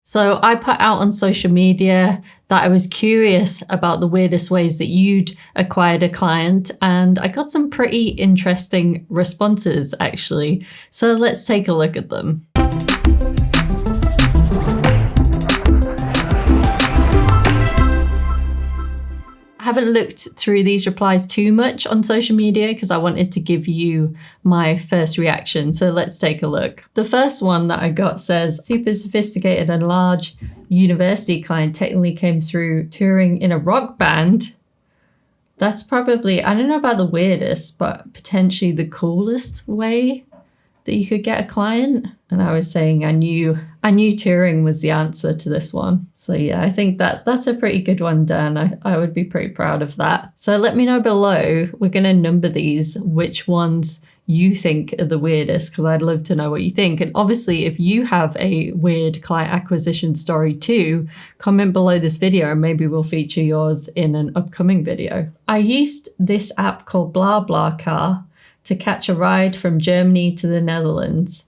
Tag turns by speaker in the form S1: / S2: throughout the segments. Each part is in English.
S1: So I put out on social media that I was curious about the weirdest ways that you'd acquired a client, and I got some pretty interesting responses actually. So let's take a look at them. I haven't looked through these replies too much on social media because I wanted to give you my first reaction. So let's take a look. The first one that I got says, super sophisticated and large university client technically came through touring in a rock band. That's probably, I don't know about the weirdest, but potentially the coolest way that you could get a client. And I was saying I knew touring was the answer to this one. So yeah, I think that's a pretty good one, Dan. I would be pretty proud of that. So let me know below. We're going to number these, which ones you think are the weirdest, because I'd love to know what you think. And obviously, if you have a weird client acquisition story too, comment below this video and maybe we'll feature yours in an upcoming video. I used this app called BlaBlaCar to catch a ride from Germany to the Netherlands.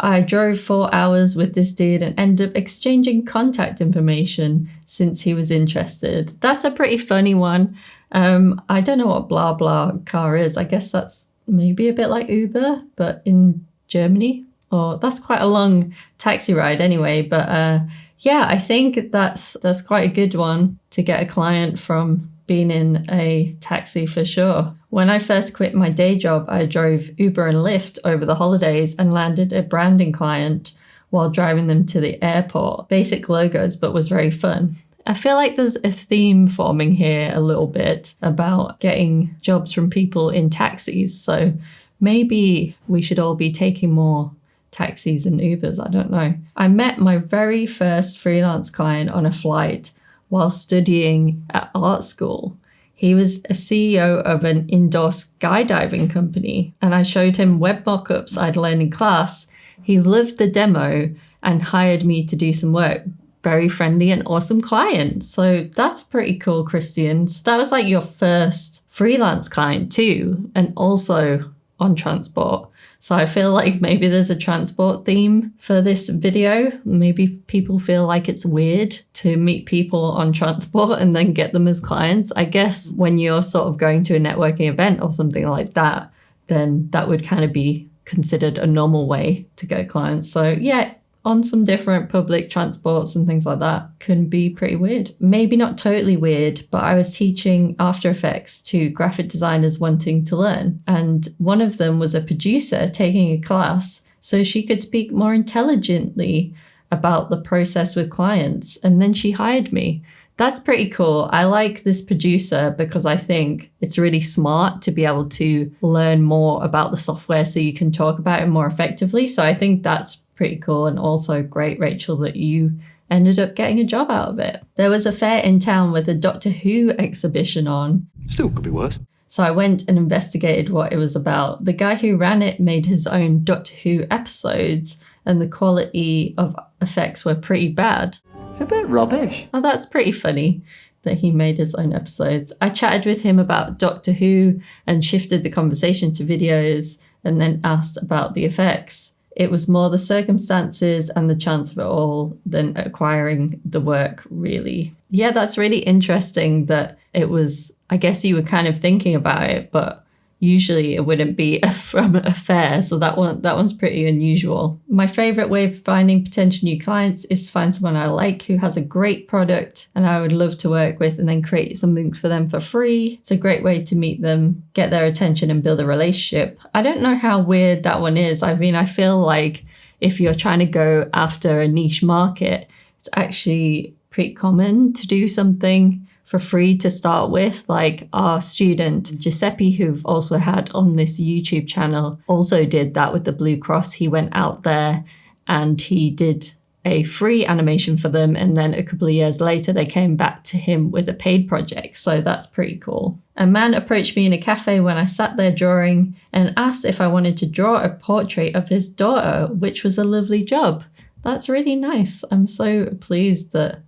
S1: I drove 4 hours with this dude and ended up exchanging contact information since he was interested. That's a pretty funny one. I don't know what BlaBlaCar is. I guess that's maybe a bit like Uber, but in Germany. Or that's quite a long taxi ride anyway. But yeah, I think that's quite a good one to get a client from being in a taxi for sure. When I first quit my day job, I drove Uber and Lyft over the holidays and landed a branding client while driving them to the airport. Basic logos, but was very fun. I feel like there's a theme forming here a little bit about getting jobs from people in taxis. So maybe we should all be taking more taxis and Ubers. I don't know. I met my very first freelance client on a flight while studying at art school. He was a CEO of an indoor skydiving company, and I showed him web mockups I'd learned in class. He loved the demo and hired me to do some work. Very friendly and awesome client. So that's pretty cool, Christian. So that was like your first freelance client too, and also on transport. So I feel like maybe there's a transport theme for this video. Maybe people feel like it's weird to meet people on transport and then get them as clients. I guess when you're sort of going to a networking event or something like that, then that would kind of be considered a normal way to get clients. So yeah, on some different public transports and things like that can be pretty weird. Maybe not totally weird, but I was teaching After Effects to graphic designers wanting to learn. And one of them was a producer taking a class so she could speak more intelligently about the process with clients. And then she hired me. That's pretty cool. I like this producer because I think it's really smart to be able to learn more about the software so you can talk about it more effectively. So I think that's pretty cool, and also great, Rachel, that you ended up getting a job out of it. There was a fair in town with a Doctor Who exhibition on.
S2: Still could be worse.
S1: So I went and investigated what it was about. The guy who ran it made his own Doctor Who episodes, and the quality of effects were pretty bad.
S2: It's a bit rubbish.
S1: Oh, that's pretty funny that he made his own episodes. I chatted with him about Doctor Who and shifted the conversation to videos and then asked about the effects. It was more the circumstances and the chance of it all than acquiring the work, really. Yeah, that's really interesting that it was, I guess you were kind of thinking about it, but usually it wouldn't be from a fair. So that one's pretty unusual. My favorite way of finding potential new clients is to find someone I like who has a great product and I would love to work with, and then create something for them for free. It's a great way to meet them, get their attention and build a relationship. I don't know how weird that one is. I mean, I feel like if you're trying to go after a niche market, it's actually pretty common to do something for free to start with. Like our student Giuseppe, who've also had on this YouTube channel, also did that with the Blue Cross. He went out there and he did a free animation for them, and then a couple of years later they came back to him with a paid project. So that's pretty cool. A man approached me in a cafe when I sat there drawing and asked if I wanted to draw a portrait of his daughter, which was a lovely job. That's really nice. I'm so pleased that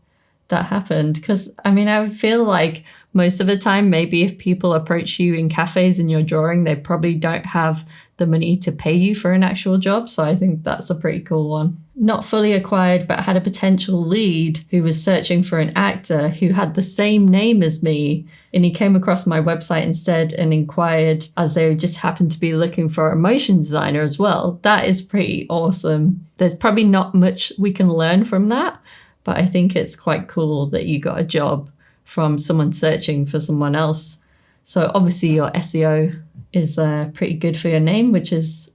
S1: that happened, because I mean, I would feel like most of the time, maybe if people approach you in cafes and you're drawing, they probably don't have the money to pay you for an actual job. So I think that's a pretty cool one. not fully acquired, but had a potential lead who was searching for an actor who had the same name as me. And he came across my website instead and inquired, as they just happened to be looking for a motion designer as well. That is pretty awesome. There's probably not much we can learn from that, but I think it's quite cool that you got a job from someone searching for someone else. So obviously your SEO is pretty good for your name, which is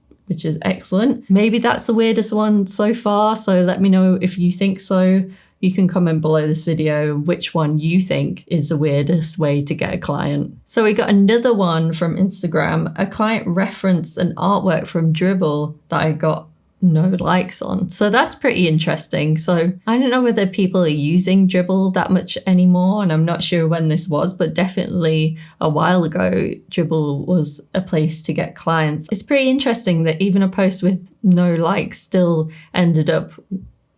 S1: excellent. Maybe that's the weirdest one so far, so let me know if you think so. You can comment below this video which one you think is the weirdest way to get a client. So we got another one from Instagram. A client referenced an artwork from Dribbble that I got no likes on. So that's pretty interesting. So I don't know whether people are using Dribbble that much anymore, and I'm not sure when this was, but definitely a while ago, Dribbble was a place to get clients. It's pretty interesting that even a post with no likes still ended up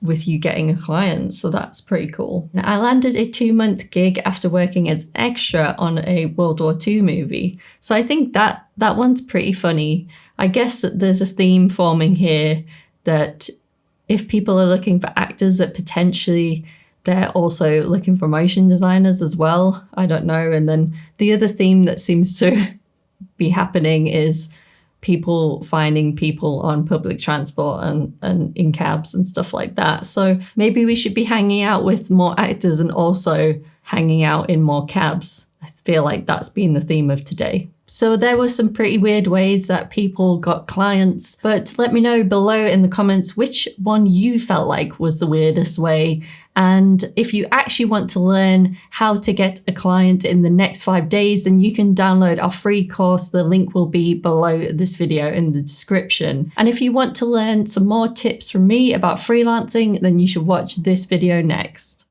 S1: with you getting a client. So that's pretty cool. I landed a 2-month gig after working as extra on a World War II movie. So I think that one's pretty funny. I guess that there's a theme forming here that if people are looking for actors, that potentially they're also looking for motion designers as well. I don't know. And then the other theme that seems to be happening is people finding people on public transport and in cabs and stuff like that. So maybe we should be hanging out with more actors and also hanging out in more cabs. I feel like that's been the theme of today. So there were some pretty weird ways that people got clients, but let me know below in the comments which one you felt like was the weirdest way. And if you actually want to learn how to get a client in the next 5 days, then you can download our free course. The link will be below this video in the description. And if you want to learn some more tips from me about freelancing, then you should watch this video next.